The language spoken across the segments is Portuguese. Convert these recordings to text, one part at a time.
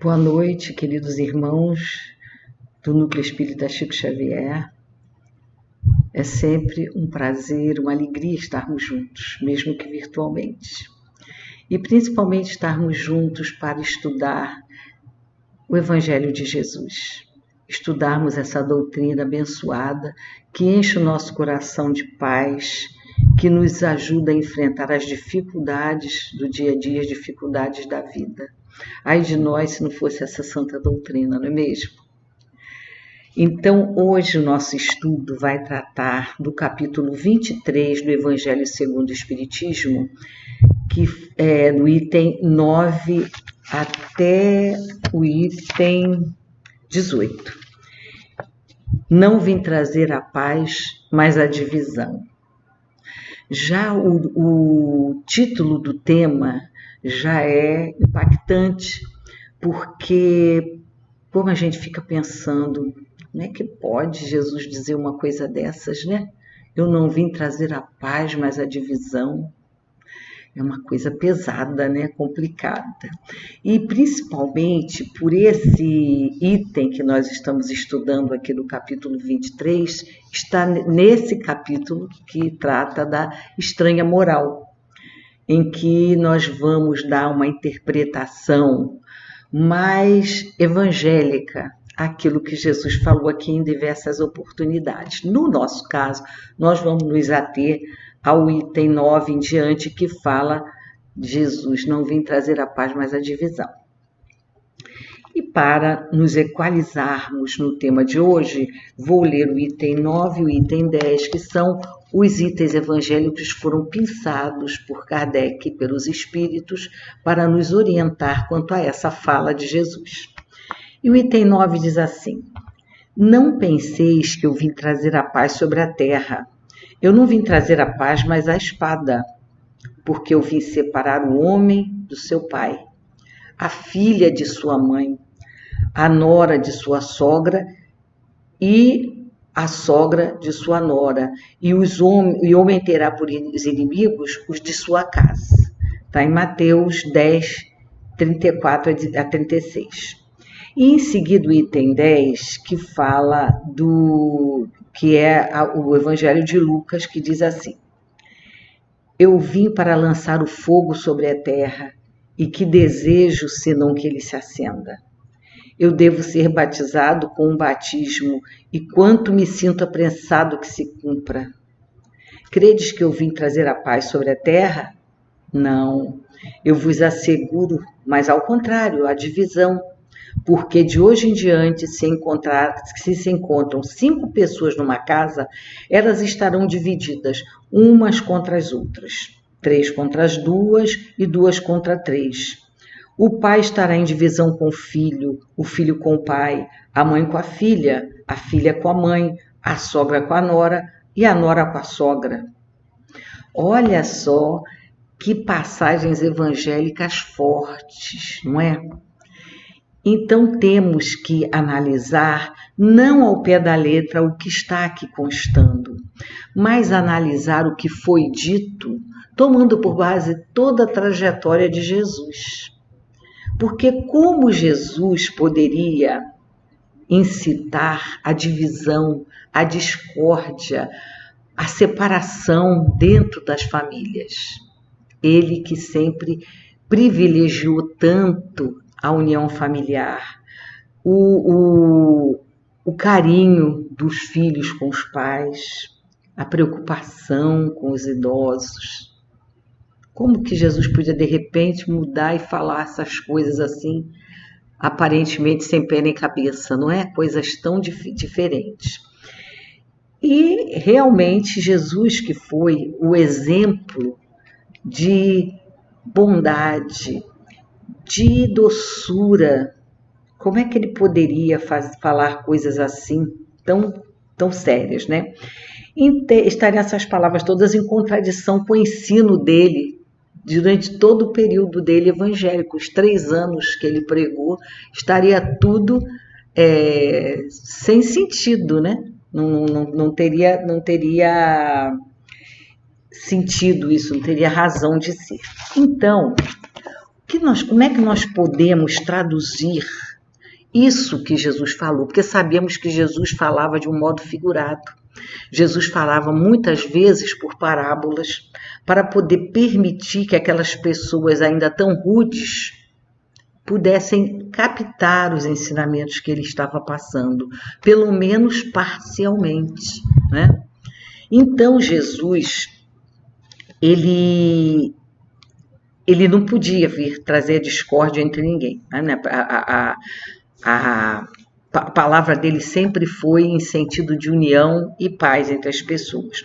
Boa noite, queridos irmãos do Núcleo Espírita Chico Xavier. É sempre um prazer, uma alegria estarmos juntos, mesmo que virtualmente. E principalmente estarmos juntos para estudar o Evangelho de Jesus. Estudarmos essa doutrina abençoada que enche o nosso coração de paz, que nos ajuda a enfrentar as dificuldades do dia a dia, as dificuldades da vida. Ai de nós se não fosse essa santa doutrina, não é mesmo? Então, hoje o nosso estudo vai tratar do capítulo 23 do Evangelho segundo o Espiritismo, que é no item 9 até o item 18. Não vim trazer a paz, mas a divisão. Já o título do tema já é impactante, porque como a gente fica pensando, como é que pode Jesus dizer uma coisa dessas, né? Eu não vim trazer a paz, mas a divisão. É uma coisa pesada, né? Complicada. E principalmente por esse item que nós estamos estudando aqui no capítulo 23, está nesse capítulo que trata da estranha moral, em que nós vamos dar uma interpretação mais evangélica àquilo que Jesus falou aqui em diversas oportunidades. No nosso caso, nós vamos nos ater ao item 9 em diante, que fala: Jesus não vim trazer a paz, mas a divisão. E para nos equalizarmos no tema de hoje, vou ler o item 9 e o item 10, que são os itens evangélicos que foram pensados por Kardec e pelos espíritos para nos orientar quanto a essa fala de Jesus. E o item 9 diz assim: não penseis que eu vim trazer a paz sobre a terra. Eu não vim trazer a paz, mas a espada, porque eu vim separar o homem do seu pai, a filha de sua mãe, a nora de sua sogra e a sogra de sua nora, e o homem terá por inimigos os de sua casa. Está em Mateus 10, 34 a 36. E em seguida o item 10, que fala que é o Evangelho de Lucas, que diz assim: eu vim para lançar o fogo sobre a terra, e que desejo senão que ele se acenda. Eu devo ser batizado com um batismo, e quanto me sinto apressado que se cumpra. Credes que eu vim trazer a paz sobre a terra? Não, eu vos asseguro, mas ao contrário, a divisão. Porque de hoje em diante, se se encontram 5 pessoas numa casa, elas estarão divididas, umas contra as outras, 3 contra as 2 e 2 contra 3. O pai estará em divisão com o filho com o pai, a mãe com a filha com a mãe, a sogra com a nora e a nora com a sogra. Olha só que passagens evangélicas fortes, não é? Então temos que analisar, não ao pé da letra, o que está aqui constando, mas analisar o que foi dito, tomando por base toda a trajetória de Jesus. Porque como Jesus poderia incitar a divisão, a discórdia, a separação dentro das famílias? Ele que sempre privilegiou tanto a união familiar, o carinho dos filhos com os pais, a preocupação com os idosos. Como que Jesus podia, de repente, mudar e falar essas coisas assim, aparentemente sem pé nem cabeça, não é? Coisas tão diferentes. E, realmente, Jesus, que foi o exemplo de bondade, de doçura, como é que ele poderia falar coisas assim tão sérias, né? Estariam essas palavras todas em contradição com o ensino dele durante todo o período dele evangélico, os 3 anos que ele pregou, estaria tudo sem sentido, né? Não teria sentido isso, não teria razão de ser. Então, o que como é que nós podemos traduzir isso que Jesus falou? Porque sabemos que Jesus falava de um modo figurado. Jesus falava muitas vezes por parábolas para poder permitir que aquelas pessoas ainda tão rudes pudessem captar os ensinamentos que ele estava passando, pelo menos parcialmente, né? Então Jesus, ele não podia vir trazer discórdia entre ninguém, né? A palavra dele sempre foi em sentido de união e paz entre as pessoas.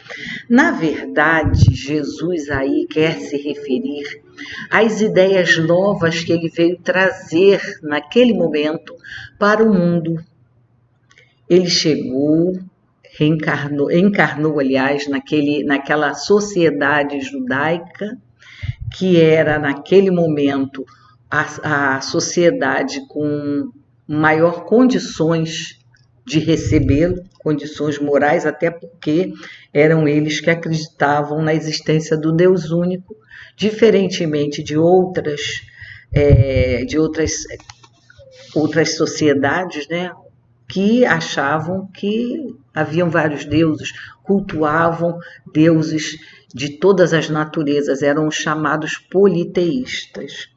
Na verdade, Jesus aí quer se referir às ideias novas que ele veio trazer naquele momento para o mundo. Ele chegou, encarnou, aliás, naquela sociedade judaica, que era, naquele momento, a sociedade com maior condições de recebê-lo, condições morais, até porque eram eles que acreditavam na existência do Deus único, diferentemente de outras sociedades, né, que achavam que haviam vários deuses, cultuavam deuses de todas as naturezas, eram chamados politeístas.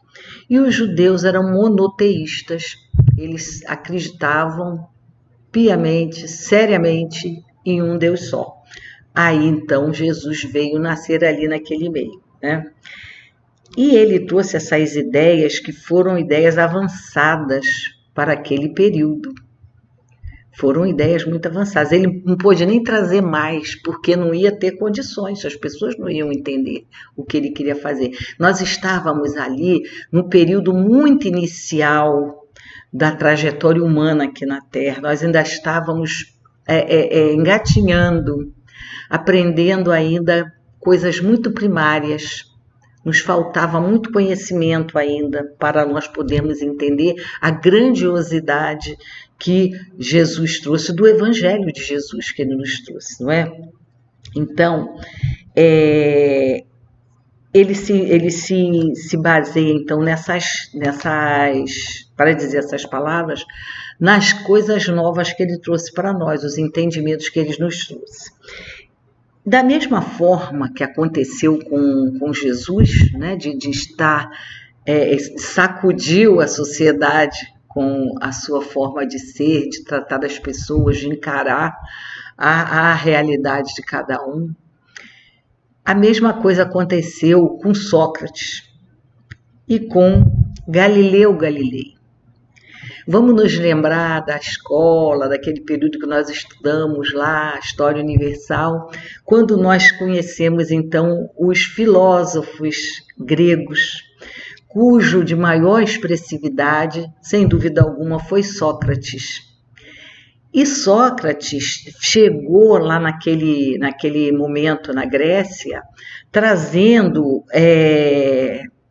E os judeus eram monoteístas, eles acreditavam piamente, seriamente, em um Deus só. Aí então Jesus veio nascer ali naquele meio, né? E ele trouxe essas ideias que foram ideias avançadas para aquele período. Foram ideias muito avançadas. Ele não pôde nem trazer mais, porque não ia ter condições, as pessoas não iam entender o que ele queria fazer. Nós estávamos ali no período muito inicial da trajetória humana aqui na Terra. Nós ainda estávamos engatinhando, aprendendo ainda coisas muito primárias. Nos faltava muito conhecimento ainda para nós podermos entender a grandiosidade que Jesus trouxe, do Evangelho de Jesus que ele nos trouxe, não é? Então, ele se baseia, então, para dizer essas palavras, nas coisas novas que ele trouxe para nós, os entendimentos que ele nos trouxe. Da mesma forma que aconteceu com Jesus, né, de estar, sacudiu a sociedade com a sua forma de ser, de tratar das pessoas, de encarar a realidade de cada um. A mesma coisa aconteceu com Sócrates e com Galileu Galilei. Vamos nos lembrar da escola, daquele período que nós estudamos lá, a História Universal, quando nós conhecemos, então, os filósofos gregos, cujo de maior expressividade, sem dúvida alguma, foi Sócrates. E Sócrates chegou lá naquele momento na Grécia, trazendo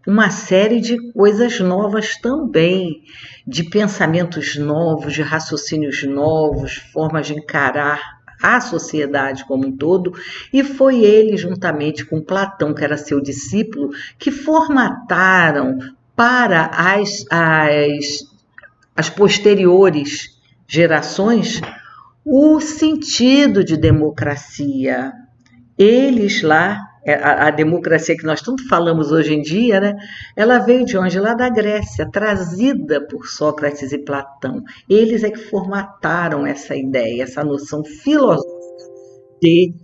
uma série de coisas novas também, de pensamentos novos, de raciocínios novos, formas de encarar a sociedade como um todo, e foi ele, juntamente com Platão, que era seu discípulo, que formataram para as posteriores gerações o sentido de democracia. Eles lá, a democracia que nós tanto falamos hoje em dia, né, ela veio de onde? Lá da Grécia, trazida por Sócrates e Platão. Eles é que formataram essa ideia, essa noção filosófica de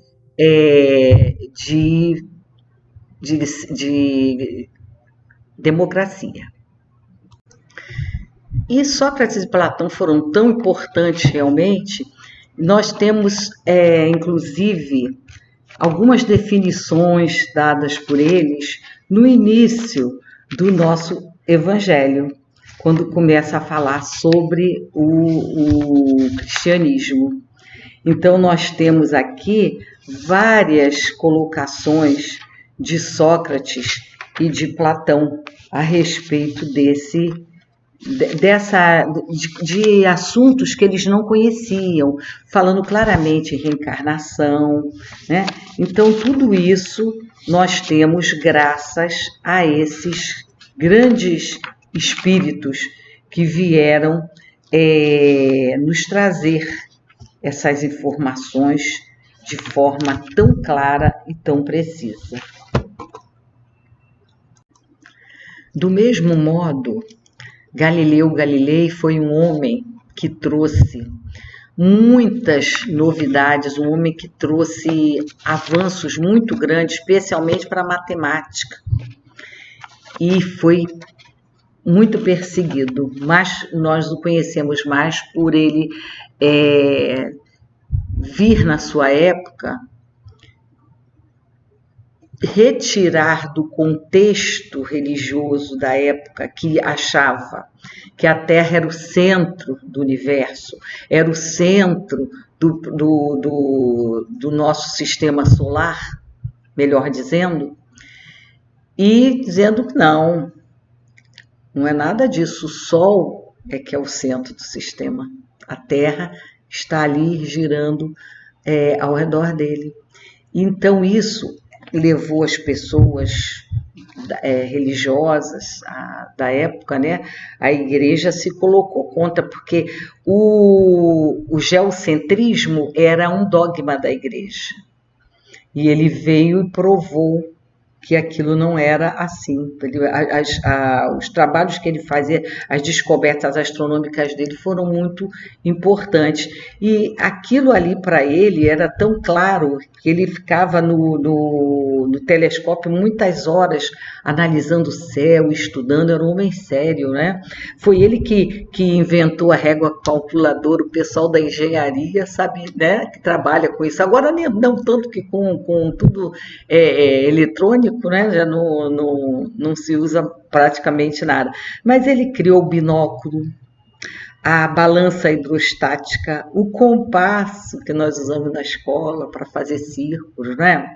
democracia. E Sócrates e Platão foram tão importantes realmente, nós temos, inclusive, algumas definições dadas por eles no início do nosso Evangelho, quando começa a falar sobre o cristianismo. Então, nós temos aqui várias colocações de Sócrates e de Platão a respeito de assuntos que eles não conheciam, falando claramente em reencarnação, né? Então, tudo isso nós temos graças a esses grandes espíritos que vieram nos trazer essas informações de forma tão clara e tão precisa. Do mesmo modo, Galileu Galilei foi um homem que trouxe muitas novidades, um homem que trouxe avanços muito grandes, especialmente para a matemática, e foi muito perseguido, mas nós o conhecemos mais por ele vir na sua época retirar do contexto religioso da época, que achava que a Terra era o centro do universo, era o centro do nosso sistema solar, melhor dizendo, e dizendo que não é nada disso, o Sol é que é o centro do sistema, a Terra está ali girando ao redor dele. Então isso levou as pessoas religiosas da época, né? A igreja se colocou contra, porque o geocentrismo era um dogma da igreja. E ele veio e provou que aquilo não era assim. Os trabalhos que ele fazia, as descobertas astronômicas dele foram muito importantes. E aquilo ali para ele era tão claro que ele ficava no telescópio muitas horas analisando o céu, estudando, era um homem sério, né? Foi ele que inventou a régua calculadora, o pessoal da engenharia sabe, né, que trabalha com isso. Agora não tanto que com tudo eletrônico, né? Já não se usa praticamente nada. Mas ele criou o binóculo, a balança hidrostática, o compasso que nós usamos na escola para fazer círculos, né?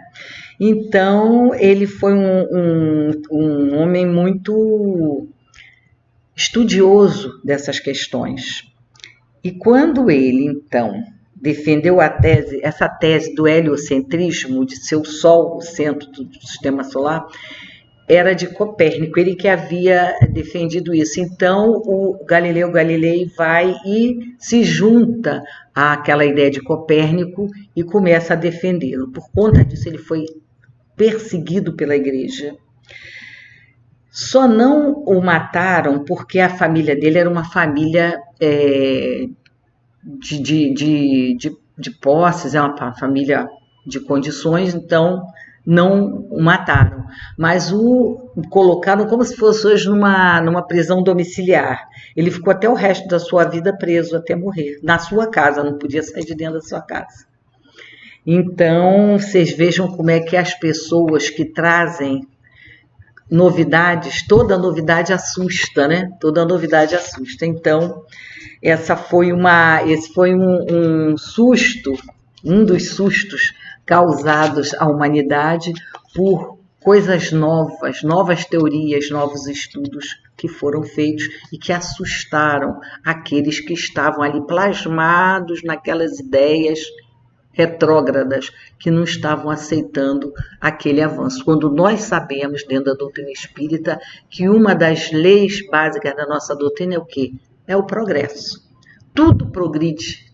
Então, ele foi um homem muito estudioso dessas questões. E quando ele, então, defendeu essa tese do heliocentrismo, de ser o Sol o centro do sistema solar, era de Copérnico, ele que havia defendido isso. Então, o Galileu Galilei vai e se junta àquela ideia de Copérnico e começa a defendê-lo. Por conta disso, ele foi perseguido pela igreja. Só não o mataram porque a família dele era uma família de posses, é uma família de condições, então não o mataram, mas o colocaram como se fosse hoje numa prisão domiciliar. Ele ficou até o resto da sua vida preso, até morrer, na sua casa, não podia sair de dentro da sua casa. Então, vocês vejam como é que as pessoas que trazem novidades, toda novidade assusta, né? Toda novidade assusta. Então, esse foi um susto, um dos sustos causados à humanidade por coisas novas teorias, novos estudos que foram feitos e que assustaram aqueles que estavam ali plasmados naquelas ideias retrógradas, que não estavam aceitando aquele avanço. Quando nós sabemos, dentro da doutrina espírita, que uma das leis básicas da nossa doutrina é o quê? É o progresso. Tudo progride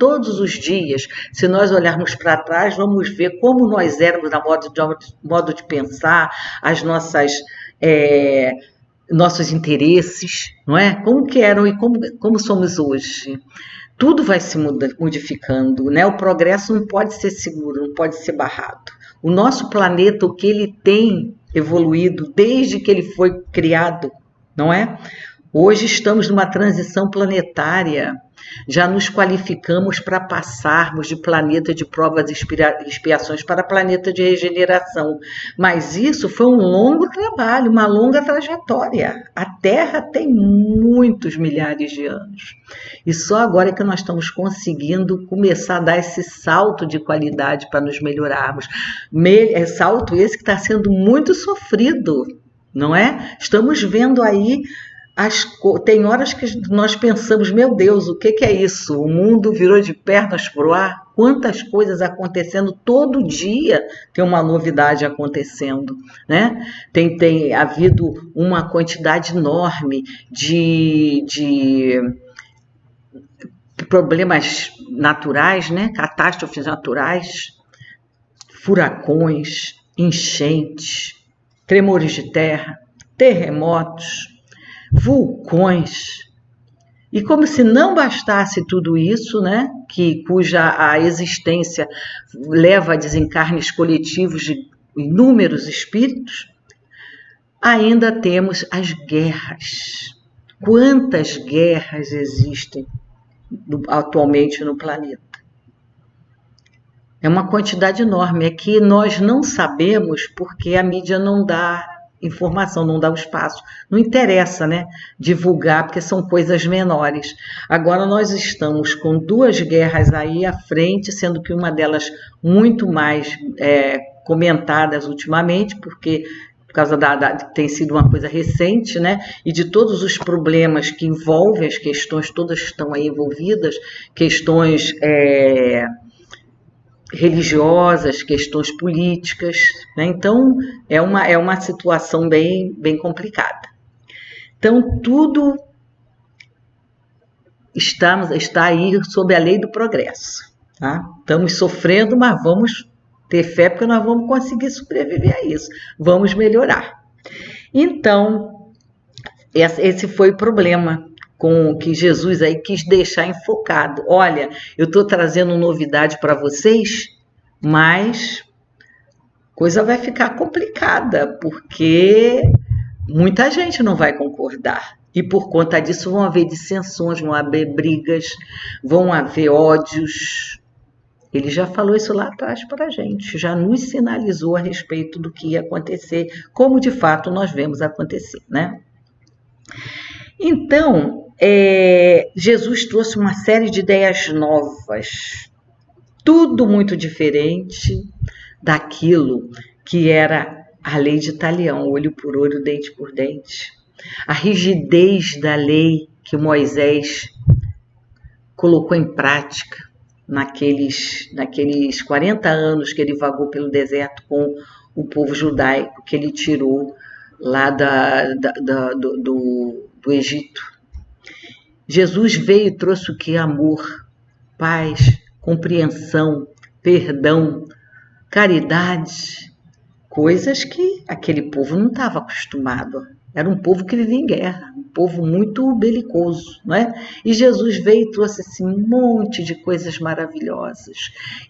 todos os dias. Se nós olharmos para trás, vamos ver como nós éramos na modo de pensar, as nossos interesses, não é? Como que eram e como somos hoje. Tudo vai se modificando, né? O progresso não pode ser seguro, não pode ser barrado. O nosso planeta, o que ele tem evoluído desde que ele foi criado, não é? Hoje estamos numa transição planetária, já nos qualificamos para passarmos de planeta de provas e expiações para planeta de regeneração. Mas isso foi um longo trabalho, uma longa trajetória. A Terra tem muitos milhares de anos. E só agora é que nós estamos conseguindo começar a dar esse salto de qualidade para nos melhorarmos. Salto esse que está sendo muito sofrido, não é? Estamos vendo aí tem horas que nós pensamos, meu Deus, o que é isso? O mundo virou de pernas para o ar? quantas coisas acontecendo, todo dia tem uma novidade acontecendo, né? Tem havido uma quantidade enorme de problemas naturais, né? Catástrofes naturais, furacões, enchentes, tremores de terra, terremotos, vulcões. E como se não bastasse tudo isso, né, cuja a existência leva a desencarnes coletivos de inúmeros espíritos, ainda temos as guerras. Quantas guerras existem atualmente no planeta? É uma quantidade enorme. É que nós não sabemos porque a mídia não dá informação, não dá o espaço. Não interessa, né, divulgar, porque são coisas menores. Agora nós estamos com 2 guerras aí à frente, sendo que uma delas muito mais comentadas ultimamente, porque por causa tem sido uma coisa recente, né? E de todos os problemas que envolvem, as questões todas estão aí envolvidas, questões religiosas, questões políticas, né? Então é uma situação bem complicada. Então tudo está aí sob a lei do progresso, tá? Estamos sofrendo, mas vamos ter fé porque nós vamos conseguir sobreviver a isso, vamos melhorar. Então esse foi o problema com que Jesus aí quis deixar enfocado. Olha, eu estou trazendo novidade para vocês, mas coisa vai ficar complicada, porque muita gente não vai concordar. E por conta disso vão haver dissensões, vão haver brigas, vão haver ódios. Ele já falou isso lá atrás para a gente, já nos sinalizou a respeito do que ia acontecer, como de fato nós vemos acontecer, né? Então, Jesus trouxe uma série de ideias novas, tudo muito diferente daquilo que era a lei de Talião, olho por olho, dente por dente. A rigidez da lei que Moisés colocou em prática naqueles 40 anos que ele vagou pelo deserto com o povo judaico, que ele tirou lá do Egito. Jesus veio e trouxe o que? Amor, paz, compreensão, perdão, caridade, coisas que aquele povo não estava acostumado. Era um povo que vivia em guerra, um povo muito belicoso, não é? E Jesus veio e trouxe esse monte de coisas maravilhosas.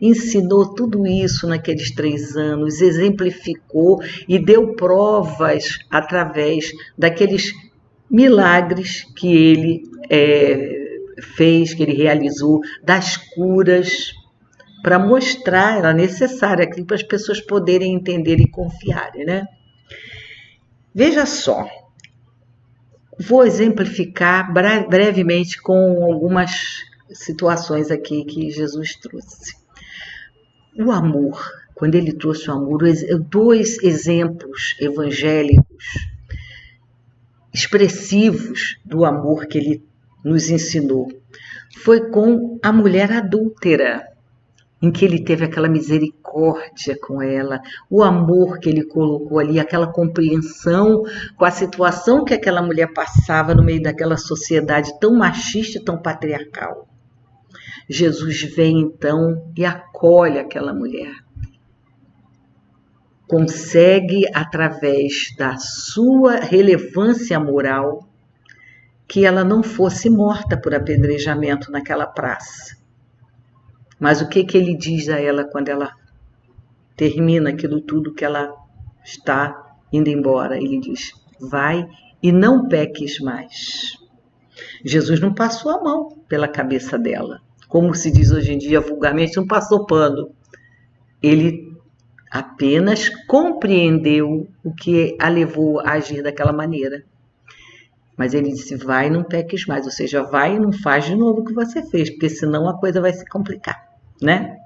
Ensinou tudo isso naqueles 3 anos, exemplificou e deu provas através daqueles milagres que ele fez, que ele realizou, das curas, para mostrar, era necessário aquilo para as pessoas poderem entender e confiarem, né? Veja só, vou exemplificar brevemente com algumas situações aqui que Jesus trouxe. O amor, quando ele trouxe o amor, 2 exemplos evangélicos expressivos do amor que ele nos ensinou. Foi com a mulher adúltera, em que ele teve aquela misericórdia com ela, o amor que ele colocou ali, aquela compreensão com a situação que aquela mulher passava no meio daquela sociedade tão machista e tão patriarcal. Jesus vem então e acolhe aquela mulher. Consegue, através da sua relevância moral, que ela não fosse morta por apedrejamento naquela praça. Mas o que ele diz a ela quando ela termina aquilo tudo que ela está indo embora? Ele diz: vai e não peques mais. Jesus não passou a mão pela cabeça dela, como se diz hoje em dia vulgarmente, não passou pano. Ele apenas compreendeu o que a levou a agir daquela maneira. Mas ele disse: vai e não peques mais, ou seja, vai e não faz de novo o que você fez, porque senão a coisa vai se complicar, né?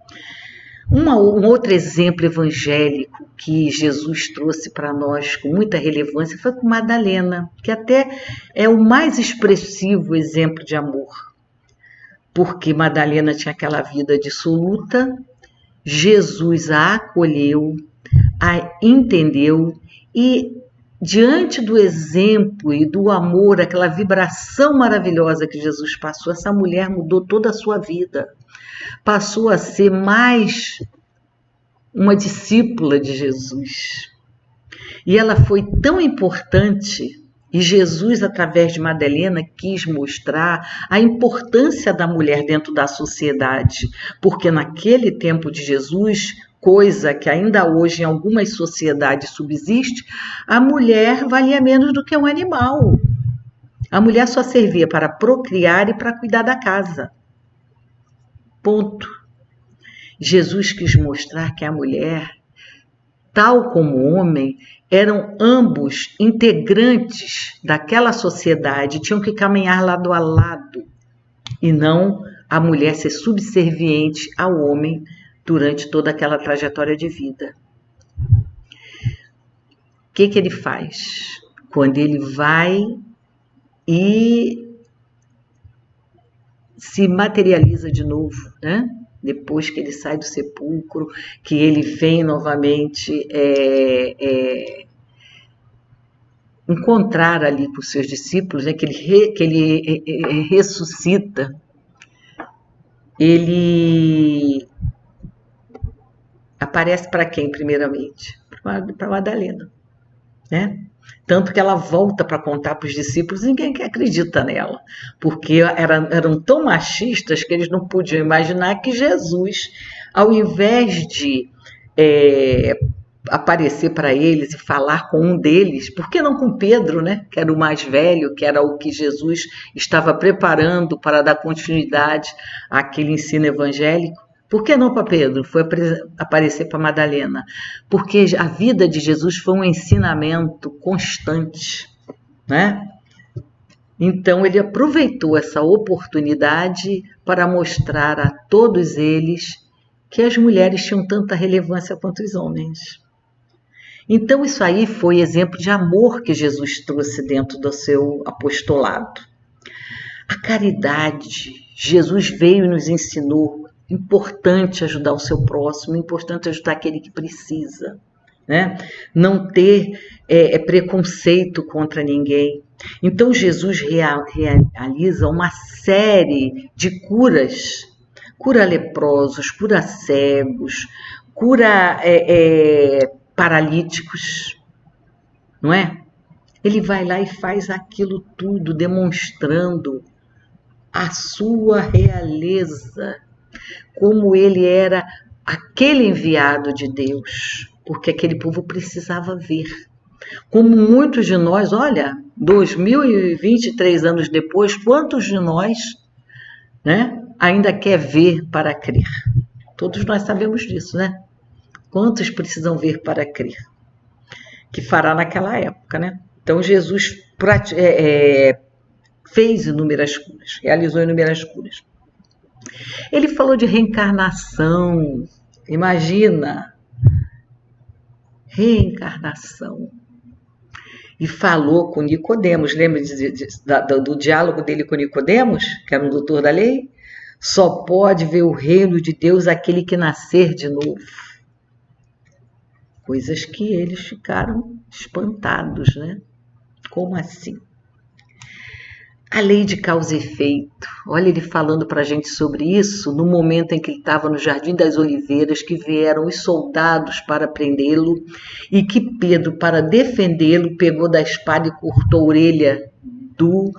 Um outro exemplo evangélico que Jesus trouxe para nós com muita relevância foi com Madalena, que até é o mais expressivo exemplo de amor. porque Madalena tinha aquela vida dissoluta. Jesus a acolheu, a entendeu e, diante do exemplo e do amor, aquela vibração maravilhosa que Jesus passou, essa mulher mudou toda a sua vida. Passou a ser mais uma discípula de Jesus. E ela foi tão importante, e Jesus, através de Madalena, quis mostrar a importância da mulher dentro da sociedade, porque naquele tempo de Jesus, coisa que ainda hoje em algumas sociedades subsiste, a mulher valia menos do que um animal. A mulher só servia para procriar e para cuidar da casa. Ponto. Jesus quis mostrar que a mulher, tal como o homem, eram ambos integrantes daquela sociedade, tinham que caminhar lado a lado, e não a mulher ser subserviente ao homem durante toda aquela trajetória de vida. O que ele faz? Quando ele vai e se materializa de novo, né? Depois que ele sai do sepulcro, que ele vem novamente encontrar ali com os seus discípulos, né? que ele ressuscita, ele aparece para quem, primeiramente? Para Madalena, né? Tanto que ela volta para contar para os discípulos, ninguém acredita nela, porque eram tão machistas que eles não podiam imaginar que Jesus, ao invés de aparecer para eles e falar com um deles, por que não com Pedro, né? Que era o mais velho, que era o que Jesus estava preparando para dar continuidade àquele ensino evangélico? Por que não para Pedro? Foi aparecer para Madalena. Porque a vida de Jesus foi um ensinamento constante, né? Então ele aproveitou essa oportunidade para mostrar a todos eles que as mulheres tinham tanta relevância quanto os homens. Então isso aí foi exemplo de amor que Jesus trouxe dentro do seu apostolado. A caridade, Jesus veio e nos ensinou, importante ajudar o seu próximo, importante ajudar aquele que precisa, né? Não ter preconceito contra ninguém. Então Jesus realiza uma série de curas, cura leprosos, cura cegos, cura paralíticos, não é? Ele vai lá e faz aquilo tudo, demonstrando a sua realeza, como ele era aquele enviado de Deus, porque aquele povo precisava ver. Como muitos de nós, olha, 2023 anos depois, quantos de nós, né, ainda quer ver para crer? Todos nós sabemos disso, né? Quantos precisam ver para crer? Que fará naquela época, né? Então Jesus fez inúmeras curas, realizou inúmeras curas. Ele falou de reencarnação, imagina, reencarnação. E falou com Nicodemos, lembra do diálogo dele com Nicodemos, que era um doutor da lei? Só pode ver o reino de Deus aquele que nascer de novo. Coisas que eles ficaram espantados, né? Como assim? A lei de causa e efeito. Olha ele falando para a gente sobre isso no momento em que ele estava no Jardim das Oliveiras, que vieram os soldados para prendê-lo e que Pedro, para defendê-lo, pegou da espada e cortou a orelha do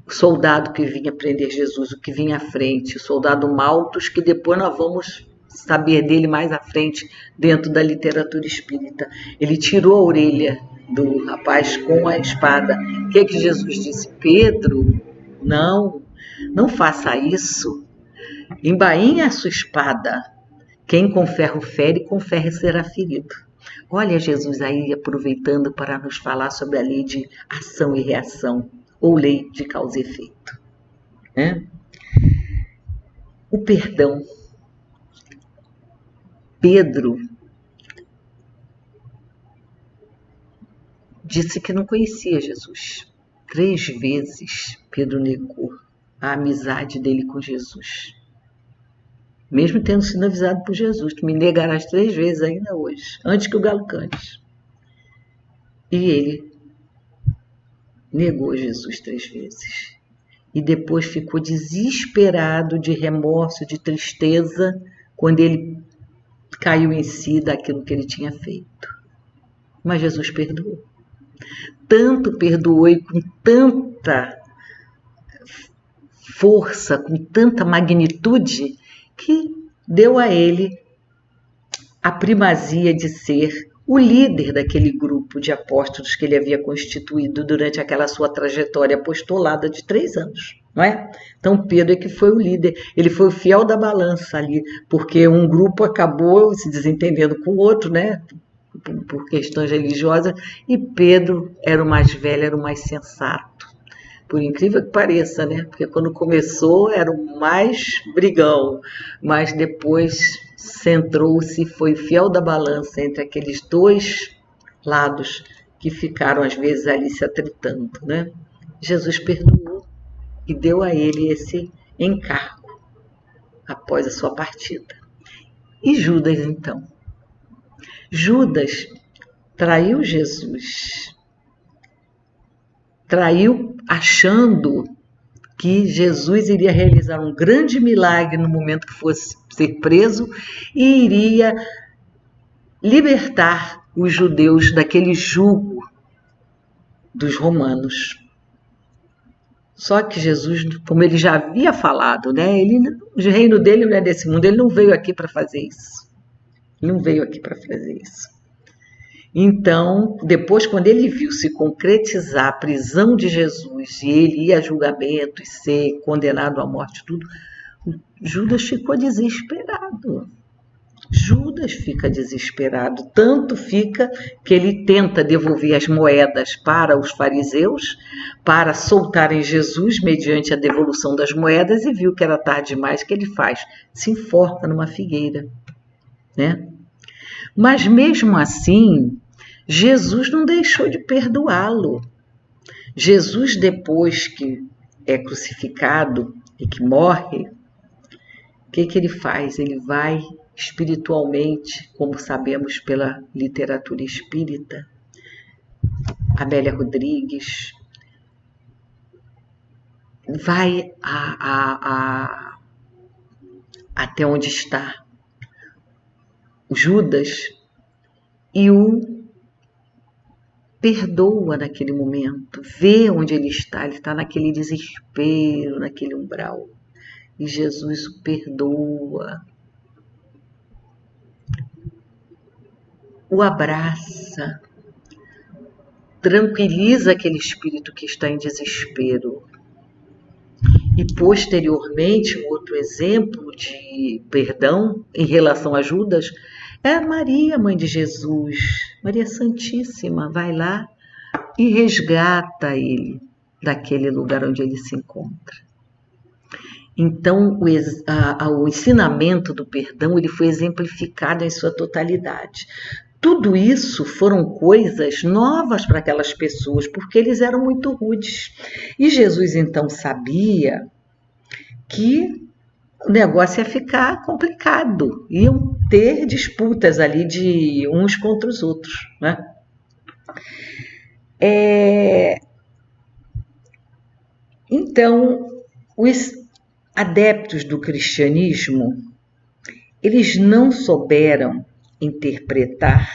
soldado que vinha prender Jesus, o que vinha à frente, o soldado Malthus, que depois nós vamos saber dele mais à frente dentro da literatura espírita. Ele tirou a orelha do rapaz com a espada. O que Jesus disse? Pedro, não faça isso. Embainha a sua espada. Quem com ferro fere, com ferro será ferido. Olha Jesus aí aproveitando para nos falar sobre a lei de ação e reação, ou lei de causa e efeito, né? O perdão. Pedro disse que não conhecia Jesus. 3 vezes Pedro negou. a amizade dele com Jesus. Mesmo tendo sido avisado por Jesus, tu me negarás 3 vezes ainda hoje, antes que o galo cante. E ele negou Jesus 3 vezes. E depois ficou desesperado de remorso, de tristeza, quando ele caiu em si daquilo que ele tinha feito. Mas Jesus perdoou. Tanto perdoou e com tanta força, com tanta magnitude, que deu a ele a primazia de ser o líder daquele grupo de apóstolos que ele havia constituído durante aquela sua trajetória apostolada de 3 anos, não é? Então Pedro é que foi o líder, ele foi o fiel da balança ali, porque um grupo acabou se desentendendo com o outro, né? Por questões religiosas, e Pedro era o mais velho, era o mais sensato. Por incrível que pareça, né? Porque quando começou era o mais brigão, mas depois centrou-se, foi fiel da balança entre aqueles 2 lados que ficaram às vezes ali se atritando, né? Jesus perdoou e deu a ele esse encargo após a sua partida. E Judas, então? Judas traiu Jesus. Traiu achando que Jesus iria realizar um grande milagre no momento que fosse ser preso e iria libertar os judeus daquele jugo dos romanos. Só que Jesus, como ele já havia falado, né, o reino dele não é desse mundo, ele não veio aqui para fazer isso. Ele não veio aqui para fazer isso. Então, depois, quando ele viu se concretizar a prisão de Jesus e ele ir a julgamento e ser condenado à morte, tudo, Judas ficou desesperado. Judas fica desesperado, tanto fica que ele tenta devolver as moedas para os fariseus, para soltarem Jesus mediante a devolução das moedas, e viu que era tarde demais, que ele faz? Se enforca numa figueira, né? Mas mesmo assim, Jesus não deixou de perdoá-lo. Jesus, depois que é crucificado e que morre, o que ele faz? Ele vai espiritualmente, como sabemos pela literatura espírita, Amélia Rodrigues, vai até onde está o Judas e o perdoa naquele momento, vê onde ele está naquele desespero, naquele umbral, e Jesus o perdoa, o abraça, tranquiliza aquele espírito que está em desespero. E posteriormente, um outro exemplo de perdão em relação a Judas é Maria, mãe de Jesus, Maria Santíssima, vai lá e resgata ele daquele lugar onde ele se encontra. Então, o ensinamento do perdão ele foi exemplificado em sua totalidade. Tudo isso foram coisas novas para aquelas pessoas, porque eles eram muito rudes. E Jesus, então, sabia que o negócio ia ficar complicado, iam ter disputas ali de uns contra os outros, né? Então, os adeptos do cristianismo, eles não souberam interpretar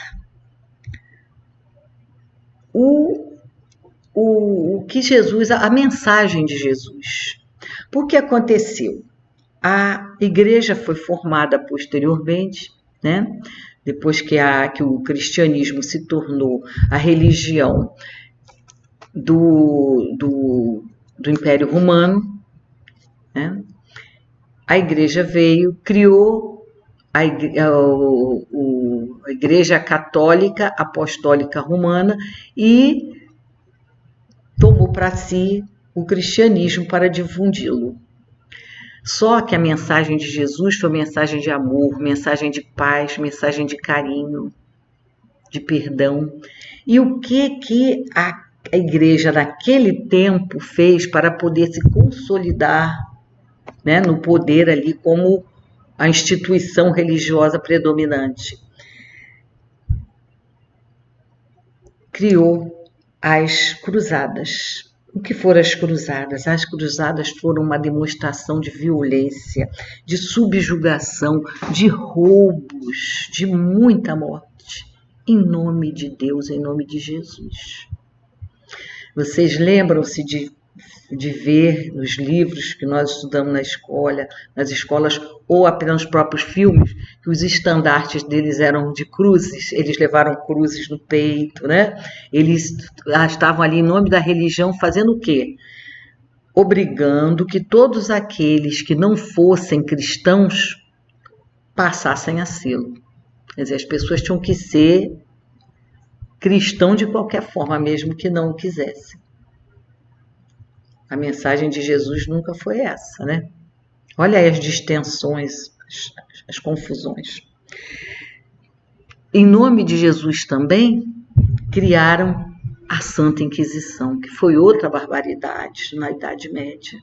o que Jesus, a mensagem de Jesus. O que aconteceu? A igreja foi formada posteriormente, né? Depois que o cristianismo se tornou a religião do Império Romano, né? A igreja veio, criou a Igreja Católica Apostólica Romana e tomou para si o cristianismo para difundi-lo. Só que a mensagem de Jesus foi mensagem de amor, mensagem de paz, mensagem de carinho, de perdão. E o que a igreja naquele tempo fez para poder se consolidar, né, no poder ali como a instituição religiosa predominante. Criou as cruzadas. O que foram as cruzadas? As cruzadas foram uma demonstração de violência, de subjugação, de roubos, de muita morte, em nome de Deus, em nome de Jesus. Vocês lembram-se de ver nos livros que nós estudamos nas escolas, ou apenas nos próprios filmes, que os estandartes deles eram de cruzes, eles levaram cruzes no peito, né? Eles estavam ali em nome da religião fazendo o quê? Obrigando que todos aqueles que não fossem cristãos passassem a sê-lo. Quer dizer, as pessoas tinham que ser cristão de qualquer forma, mesmo que não o quisessem. A mensagem de Jesus nunca foi essa, né? Olha aí as distensões, as confusões. Em nome de Jesus também, criaram a Santa Inquisição, que foi outra barbaridade na Idade Média,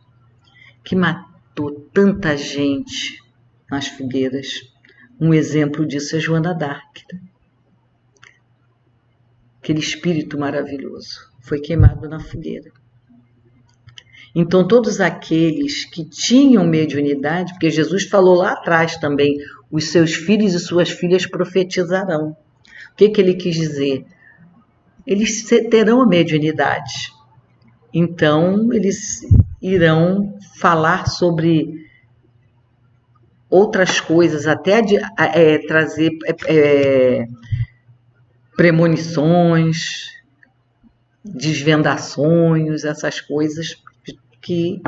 que matou tanta gente nas fogueiras. Um exemplo disso é Joana d'Arc. Aquele espírito maravilhoso foi queimado na fogueira. Então, todos aqueles que tinham mediunidade, porque Jesus falou lá atrás também, os seus filhos e suas filhas profetizarão. O que ele quis dizer? Eles terão a mediunidade. Então, eles irão falar sobre outras coisas, até trazer premonições, desvendações, essas coisas que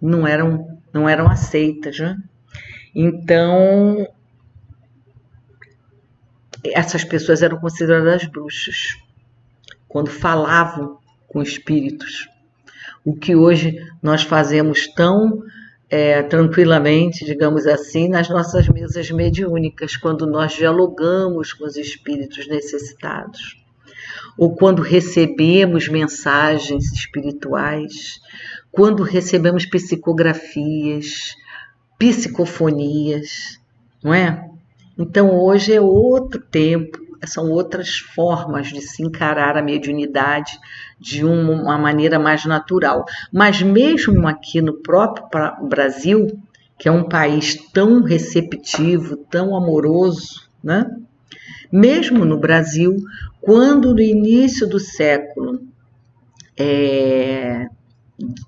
não eram aceitas, né? Então, essas pessoas eram consideradas bruxas quando falavam com espíritos. O que hoje nós fazemos tão tranquilamente, digamos assim, nas nossas mesas mediúnicas, quando nós dialogamos com os espíritos necessitados, ou quando recebemos mensagens espirituais, quando recebemos psicografias, psicofonias, não é? Então, hoje é outro tempo, são outras formas de se encarar a mediunidade de uma maneira mais natural. Mas mesmo aqui no próprio Brasil, que é um país tão receptivo, tão amoroso, né? Mesmo no Brasil, quando no início do século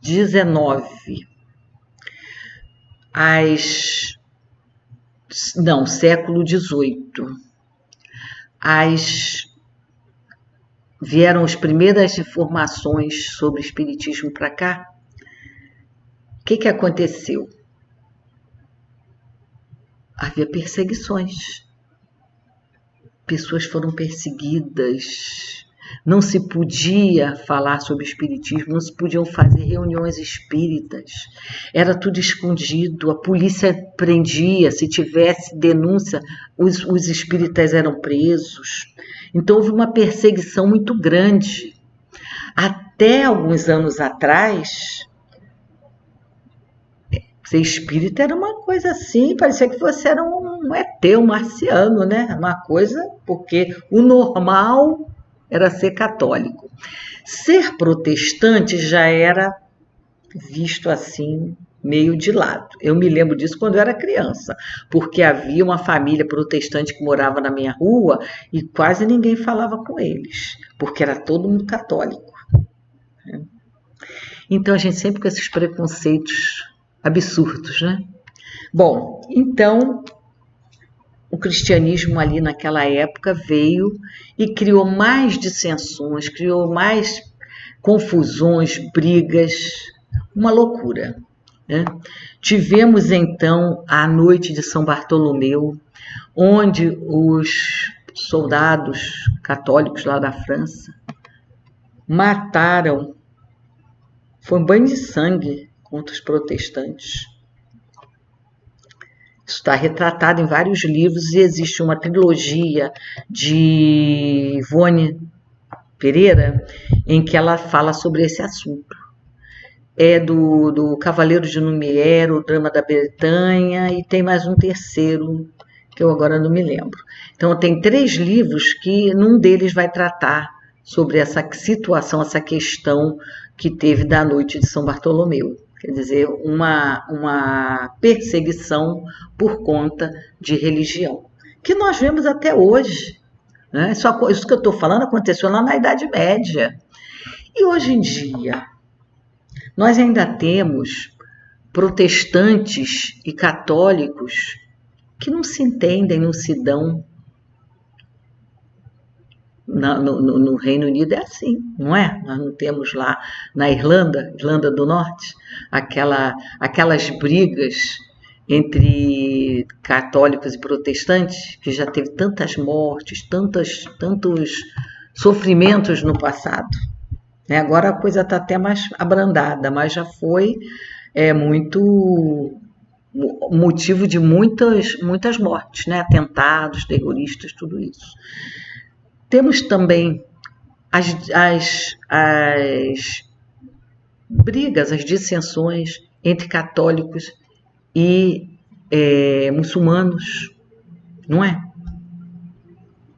XIX, século XVIII, vieram as primeiras informações sobre espiritismo para cá. O que aconteceu? Havia perseguições. Pessoas foram perseguidas. Não se podia falar sobre espiritismo, não se podiam fazer reuniões espíritas. Era tudo escondido, a polícia prendia, se tivesse denúncia, os espíritas eram presos. Então houve uma perseguição muito grande. Até alguns anos atrás, ser espírita era uma coisa assim, parecia que você era um ET, um marciano, né? Uma coisa, porque o normal era ser católico. Ser protestante já era visto assim, meio de lado. Eu me lembro disso quando eu era criança, porque havia uma família protestante que morava na minha rua e quase ninguém falava com eles, porque era todo mundo católico. Então a gente sempre com esses preconceitos absurdos, né? Bom, então o cristianismo ali naquela época veio e criou mais dissensões, criou mais confusões, brigas, uma loucura, né? Tivemos então a noite de São Bartolomeu, onde os soldados católicos lá da França mataram, foi um banho de sangue contra os protestantes. Isso está retratado em vários livros e existe uma trilogia de Ivone Pereira, em que ela fala sobre esse assunto. É do Cavaleiro de Lumière, o Drama da Bretanha, e tem mais um terceiro, que eu agora não me lembro. Então, tem 3 livros que num deles vai tratar sobre essa situação, essa questão que teve da noite de São Bartolomeu. Quer dizer, uma perseguição por conta de religião, que nós vemos até hoje. Né? Isso que eu estou falando aconteceu lá na Idade Média. E hoje em dia, nós ainda temos protestantes e católicos que não se entendem, não se dão. No Reino Unido é assim, não é? Nós não temos lá na Irlanda do Norte, aquelas brigas entre católicos e protestantes, que já teve tantas mortes, tantos sofrimentos no passado. Agora a coisa está até mais abrandada, mas já foi muito motivo de muitas mortes, né? Atentados, terroristas, tudo isso. Temos também as brigas, as dissensões entre católicos e muçulmanos, não é?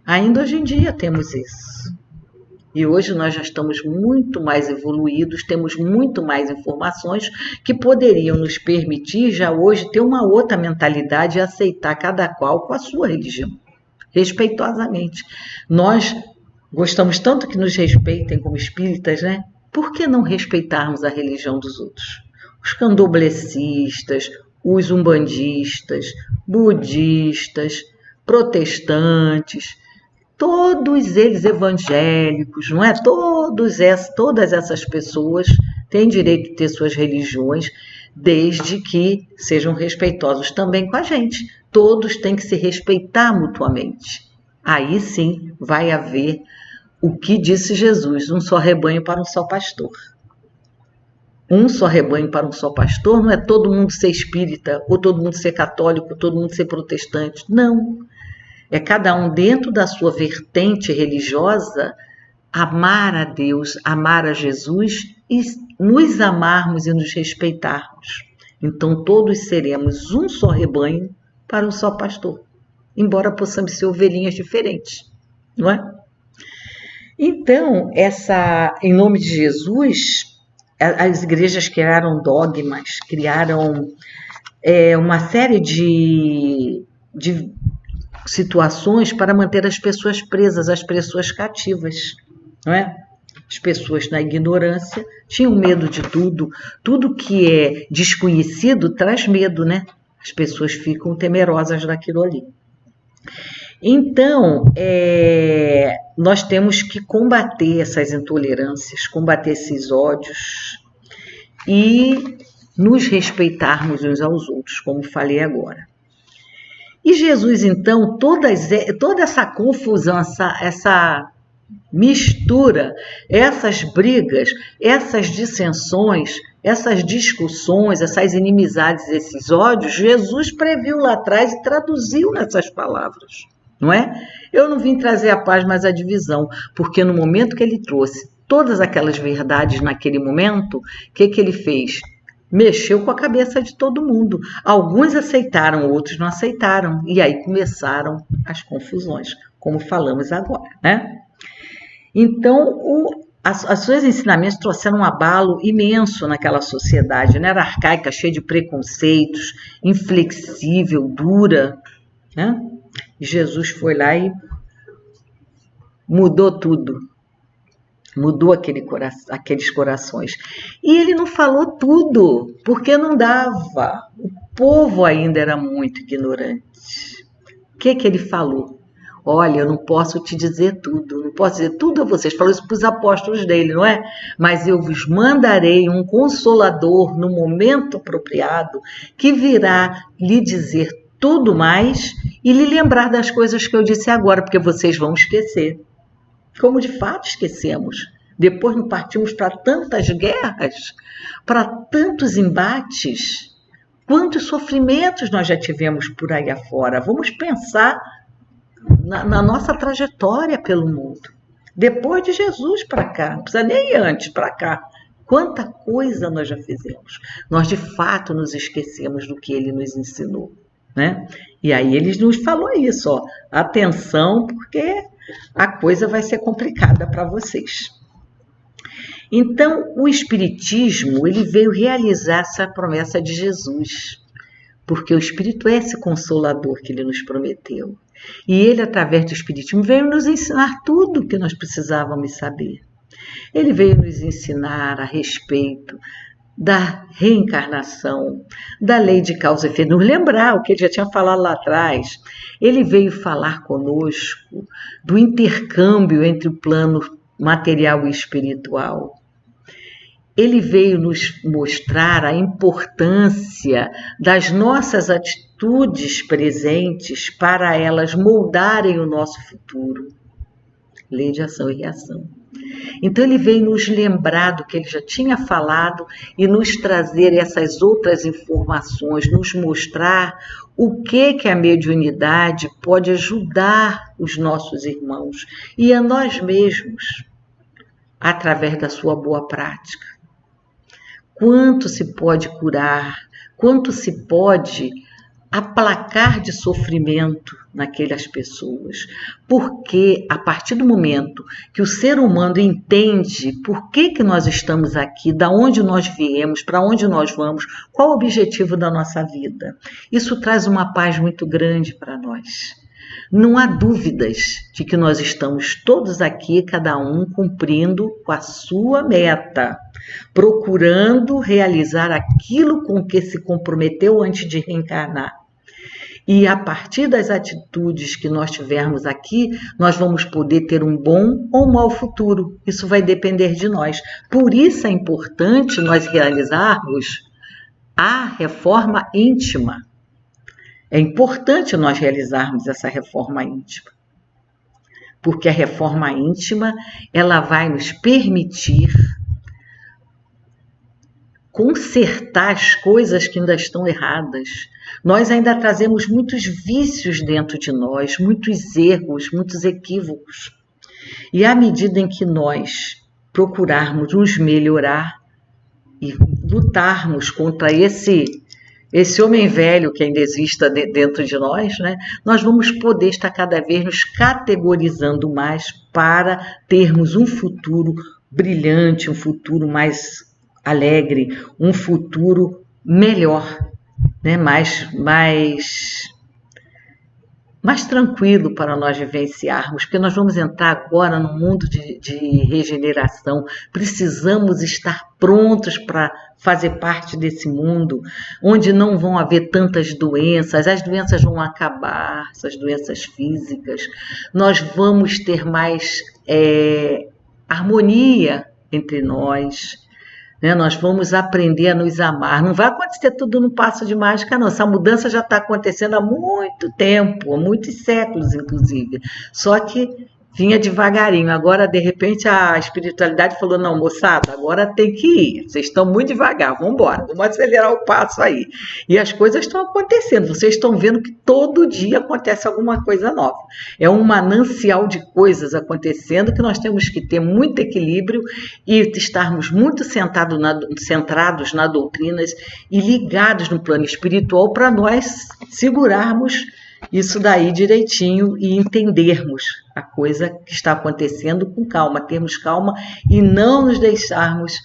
Ainda hoje em dia temos isso. E hoje nós já estamos muito mais evoluídos, temos muito mais informações que poderiam nos permitir já hoje ter uma outra mentalidade e aceitar cada qual com a sua religião, respeitosamente. Nós gostamos tanto que nos respeitem como espíritas, né? Por que não respeitarmos a religião dos outros? Os candomblecistas, os umbandistas, budistas, protestantes, todos eles evangélicos, não é? Todas essas pessoas têm direito de ter suas religiões, desde que sejam respeitosos também com a gente. Todos têm que se respeitar mutuamente. Aí sim vai haver o que disse Jesus, um só rebanho para um só pastor. Um só rebanho para um só pastor não é todo mundo ser espírita, ou todo mundo ser católico, ou todo mundo ser protestante. Não. É cada um dentro da sua vertente religiosa amar a Deus, amar a Jesus e nos amarmos e nos respeitarmos. Então todos seremos um só rebanho para um só pastor, embora possamos ser ovelhinhas diferentes, não é? Então, em nome de Jesus, as igrejas criaram dogmas, criaram uma série de situações para manter as pessoas presas, as pessoas cativas, não é? As pessoas na ignorância tinham medo de tudo. Tudo que é desconhecido traz medo, né? As pessoas ficam temerosas daquilo ali. Então, nós temos que combater essas intolerâncias, combater esses ódios e nos respeitarmos uns aos outros, como falei agora. E Jesus, então, toda essa confusão, essa mistura, essas brigas, essas dissensões, essas discussões, essas inimizades, esses ódios, Jesus previu lá atrás e traduziu nessas palavras, não é? Eu não vim trazer a paz, mas a divisão, porque no momento que ele trouxe todas aquelas verdades naquele momento, o que ele fez? Mexeu com a cabeça de todo mundo. Alguns aceitaram, outros não aceitaram. E aí começaram as confusões, como falamos agora, né? Então, os seus ensinamentos trouxeram um abalo imenso naquela sociedade, né? Era arcaica, cheia de preconceitos, inflexível, dura, né? E Jesus foi lá e mudou tudo. Mudou aqueles corações. E ele não falou tudo, porque não dava. O povo ainda era muito ignorante. O que ele falou? Olha, eu não posso te dizer tudo, não posso dizer tudo a vocês. Falou isso para os apóstolos dele, não é? Mas eu vos mandarei um consolador no momento apropriado, que virá lhe dizer tudo mais e lhe lembrar das coisas que eu disse agora, porque vocês vão esquecer. Como de fato esquecemos. Depois não partimos para tantas guerras, para tantos embates, quantos sofrimentos nós já tivemos por aí afora. Vamos pensar na nossa trajetória pelo mundo. Depois de Jesus para cá, não precisa nem ir antes para cá. Quanta coisa nós já fizemos. Nós, de fato, nos esquecemos do que ele nos ensinou, né? E aí ele nos falou isso, ó, atenção, porque a coisa vai ser complicada para vocês. Então, o Espiritismo, ele veio realizar essa promessa de Jesus, porque o Espírito é esse consolador que ele nos prometeu. E ele, através do Espiritismo, veio nos ensinar tudo o que nós precisávamos saber. Ele veio nos ensinar a respeito da reencarnação, da lei de causa e efeito, nos lembrar o que ele já tinha falado lá atrás. Ele veio falar conosco do intercâmbio entre o plano material e espiritual. Ele veio nos mostrar a importância das nossas atitudes presentes para elas moldarem o nosso futuro. Lei de ação e reação. Então ele veio nos lembrar do que ele já tinha falado e nos trazer essas outras informações, nos mostrar o que a mediunidade pode ajudar os nossos irmãos e a nós mesmos, através da sua boa prática. Quanto se pode curar, quanto se pode aplacar de sofrimento naquelas pessoas. Porque a partir do momento que o ser humano entende por que nós estamos aqui, da onde nós viemos, para onde nós vamos, qual o objetivo da nossa vida, isso traz uma paz muito grande para nós. Não há dúvidas de que nós estamos todos aqui, cada um cumprindo com a sua meta, procurando realizar aquilo com que se comprometeu antes de reencarnar. E a partir das atitudes que nós tivermos aqui, nós vamos poder ter um bom ou um mau futuro. Isso vai depender de nós. Por isso é importante nós realizarmos a reforma íntima. É importante nós realizarmos essa reforma íntima. Porque a reforma íntima, ela vai nos permitir consertar as coisas que ainda estão erradas. Nós ainda trazemos muitos vícios dentro de nós, muitos erros, muitos equívocos. E à medida em que nós procurarmos nos melhorar e lutarmos contra esse homem velho que ainda exista dentro de nós, né, nós vamos poder estar cada vez nos categorizando mais para termos um futuro brilhante, um futuro mais alegre, um futuro melhor, né? mais tranquilo para nós vivenciarmos, porque nós vamos entrar agora no mundo de regeneração, precisamos estar prontos para fazer parte desse mundo, onde não vão haver tantas doenças, as doenças vão acabar, essas doenças físicas, nós vamos ter mais harmonia entre nós, né? Nós vamos aprender a nos amar. Não vai acontecer tudo no passo de mágica, não. Essa mudança já está acontecendo há muito tempo, há muitos séculos, inclusive. Só que vinha devagarinho. Agora, de repente, a espiritualidade falou, não, moçada, agora tem que ir. Vocês estão muito devagar, vamos embora, vamos acelerar o passo aí. E as coisas estão acontecendo. Vocês estão vendo que todo dia acontece alguma coisa nova. É um manancial de coisas acontecendo que nós temos que ter muito equilíbrio e estarmos muito centrados nas doutrinas e ligados no plano espiritual para nós segurarmos isso daí direitinho e entendermos a coisa que está acontecendo com calma, termos calma e não nos deixarmos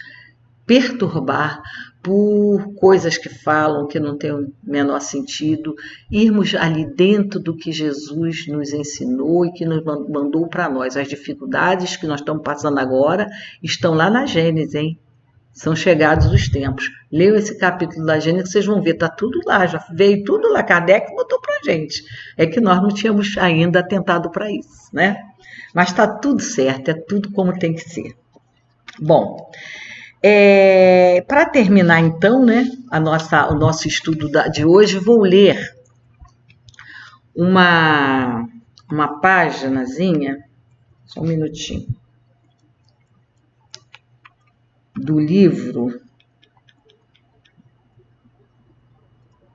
perturbar por coisas que falam que não tem o menor sentido, irmos ali dentro do que Jesus nos ensinou e que nos mandou para nós. As dificuldades que nós estamos passando agora estão lá na Gênesis, hein? São chegados os tempos. Leiam esse capítulo da Gênesis que vocês vão ver, está tudo lá, já veio tudo lá, Kardec botou para a gente. É que nós não tínhamos ainda atentado para isso, né? Mas está tudo certo, é tudo como tem que ser. Bom, para terminar então, né, o nosso estudo de hoje, vou ler uma paginazinha, só um minutinho, do livro.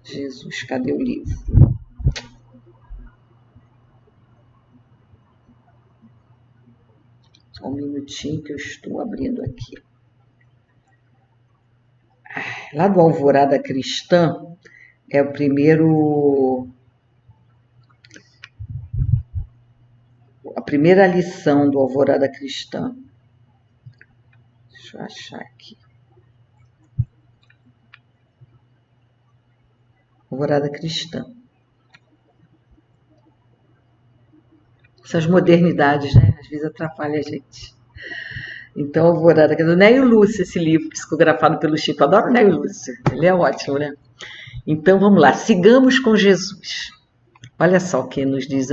Jesus, cadê o livro? Só um minutinho que eu estou abrindo aqui. Lá do Alvorada Cristã, é a primeira lição do Alvorada Cristã. Deixa eu achar aqui. Alvorada Cristã. Essas modernidades, né? Às vezes atrapalham a gente. Então, Alvorada, que é do Nélio Lúcio, esse livro, psicografado pelo Chico. Adoro o Nélio Lúcio, ele é ótimo, né? Então, vamos lá. Sigamos com Jesus. Olha só o que nos diz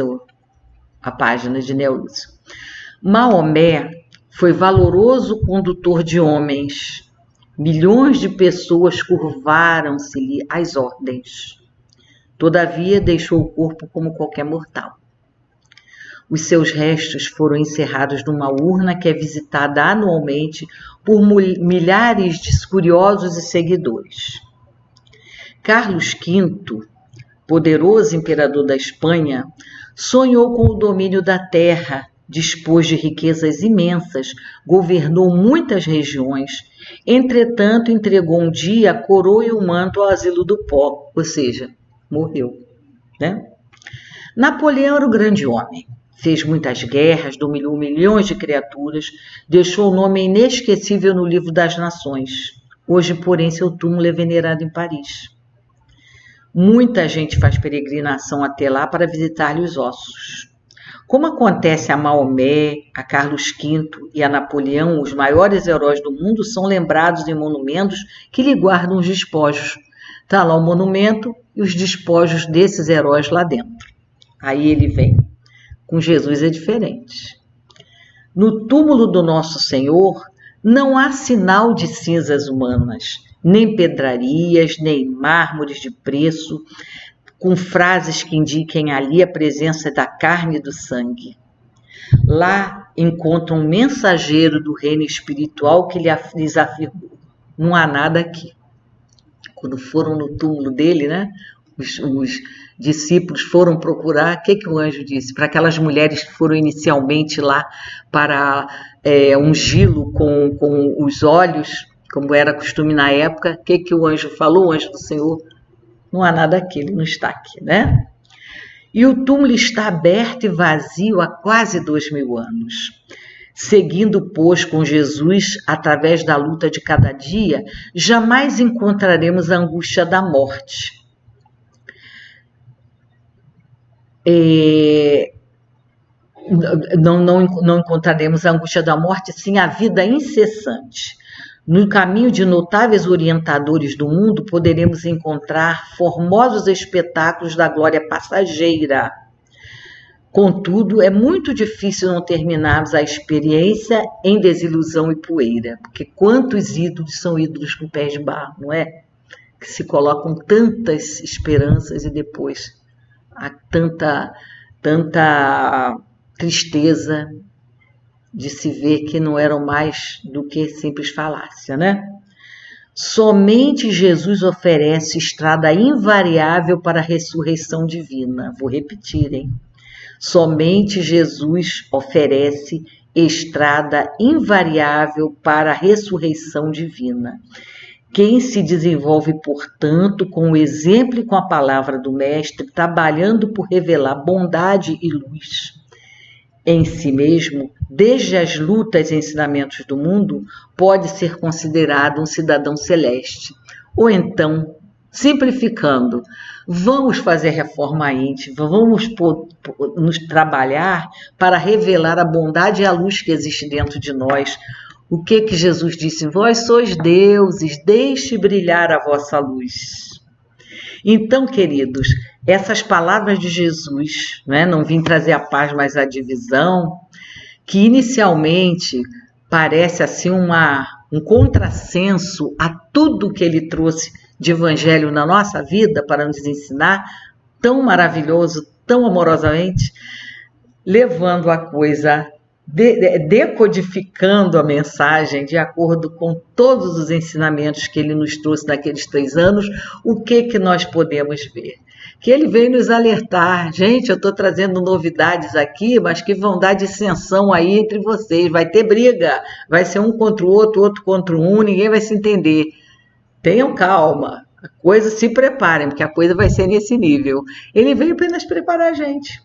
a página de Nélio Lúcio. Maomé foi valoroso condutor de homens. Milhões de pessoas curvaram-se-lhe às ordens. Todavia, deixou o corpo como qualquer mortal. Os seus restos foram encerrados numa urna que é visitada anualmente por milhares de curiosos e seguidores. Carlos V, poderoso imperador da Espanha, sonhou com o domínio da terra, dispôs de riquezas imensas, governou muitas regiões, entretanto entregou um dia a coroa e o manto ao asilo do pó, ou seja, morreu, né? Napoleão era o grande homem. Fez muitas guerras, dominou milhões de criaturas, deixou o nome inesquecível no livro das nações. Hoje, porém, seu túmulo é venerado em Paris. Muita gente faz peregrinação até lá para visitar-lhe os ossos. Como acontece a Maomé, a Carlos V e a Napoleão, os maiores heróis do mundo são lembrados em monumentos que lhe guardam os despojos. Está lá o monumento e os despojos desses heróis lá dentro. Aí ele vem. Com Jesus é diferente. No túmulo do Nosso Senhor não há sinal de cinzas humanas, nem pedrarias, nem mármores de preço, com frases que indiquem ali a presença da carne e do sangue. Lá encontram um mensageiro do reino espiritual que lhes afirmou: não há nada aqui. Quando foram no túmulo dele, né? Os discípulos foram procurar, o que o anjo disse? Para aquelas mulheres que foram inicialmente lá para ungí-lo com os olhos, como era costume na época, o que o anjo falou? O anjo do Senhor: não há nada aqui, ele não está aqui, né? E o túmulo está aberto e vazio há quase 2000 anos. Seguindo, pois, com Jesus, através da luta de cada dia, jamais encontraremos a angústia da morte. Não encontraremos a angústia da morte, sim a vida incessante. No caminho de notáveis orientadores do mundo, poderemos encontrar formosos espetáculos da glória passageira. Contudo, é muito difícil não terminarmos a experiência em desilusão e poeira, porque quantos ídolos são ídolos com pés de barro, não é? Que se colocam tantas esperanças e depois há tanta tristeza de se ver que não eram mais do que simples falácia, né? Somente Jesus oferece estrada invariável para a ressurreição divina. Vou repetir, hein? Somente Jesus oferece estrada invariável para a ressurreição divina. Quem se desenvolve, portanto, com o exemplo e com a palavra do Mestre, trabalhando por revelar bondade e luz em si mesmo, desde as lutas e ensinamentos do mundo, pode ser considerado um cidadão celeste. Ou então, simplificando, vamos fazer reforma íntima, vamos nos trabalhar para revelar a bondade e a luz que existe dentro de nós. O que Jesus disse? Vós sois deuses, deixe brilhar a vossa luz. Então, queridos, essas palavras de Jesus, né, não vim trazer a paz, mas a divisão, que inicialmente parece assim um contrassenso a tudo que ele trouxe de evangelho na nossa vida para nos ensinar, tão maravilhoso, tão amorosamente, levando a coisa, decodificando a mensagem de acordo com todos os ensinamentos que ele nos trouxe naqueles 3 anos, o que nós podemos ver? que ele veio nos alertar. Gente, eu estou trazendo novidades aqui, mas que vão dar dissensão aí entre vocês. Vai ter briga, vai ser um contra o outro, outro contra um, ninguém vai se entender. Tenham calma, a coisa, se preparem, porque a coisa vai ser nesse nível. Ele veio apenas preparar a gente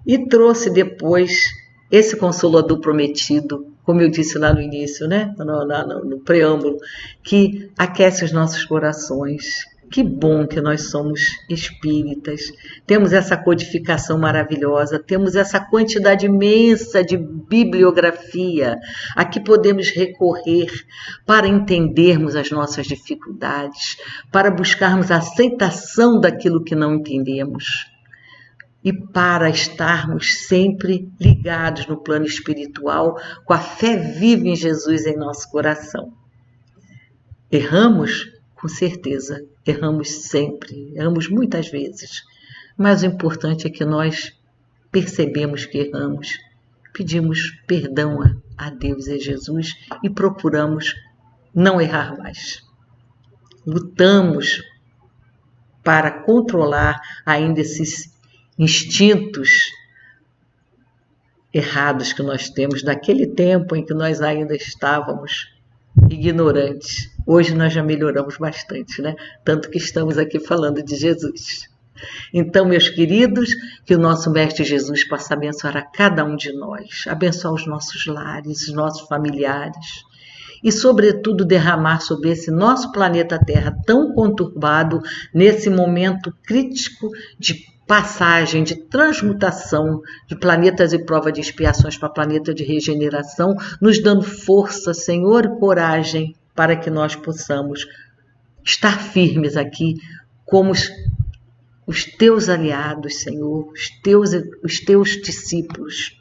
e trouxe depois esse Consolador prometido, como eu disse lá no início, né? no preâmbulo, que aquece os nossos corações. Que bom que nós somos espíritas, temos essa codificação maravilhosa, temos essa quantidade imensa de bibliografia a que podemos recorrer para entendermos as nossas dificuldades, para buscarmos a aceitação daquilo que não entendemos e para estarmos sempre ligados no plano espiritual, com a fé viva em Jesus em nosso coração. Erramos? Com certeza, erramos sempre, erramos muitas vezes, mas o importante é que nós percebemos que erramos, pedimos perdão a Deus e a Jesus e procuramos não errar mais. Lutamos para controlar ainda esses instintos errados que nós temos daquele tempo em que nós ainda estávamos ignorantes. Hoje nós já melhoramos bastante, né? Tanto que estamos aqui falando de Jesus. Então, meus queridos, que o nosso Mestre Jesus possa abençoar a cada um de nós, abençoar os nossos lares, os nossos familiares e, sobretudo, derramar sobre esse nosso planeta Terra tão conturbado, nesse momento crítico de passagem, de transmutação de planetas e prova de expiações para planeta de regeneração, nos dando força, Senhor, e coragem para que nós possamos estar firmes aqui como os teus aliados, Senhor, os teus discípulos,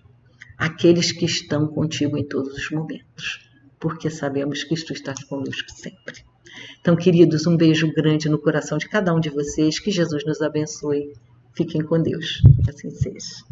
aqueles que estão contigo em todos os momentos, porque sabemos que tu estás conosco sempre. Então, queridos, um beijo grande no coração de cada um de vocês, que Jesus nos abençoe. Fiquem com Deus, que assim seja.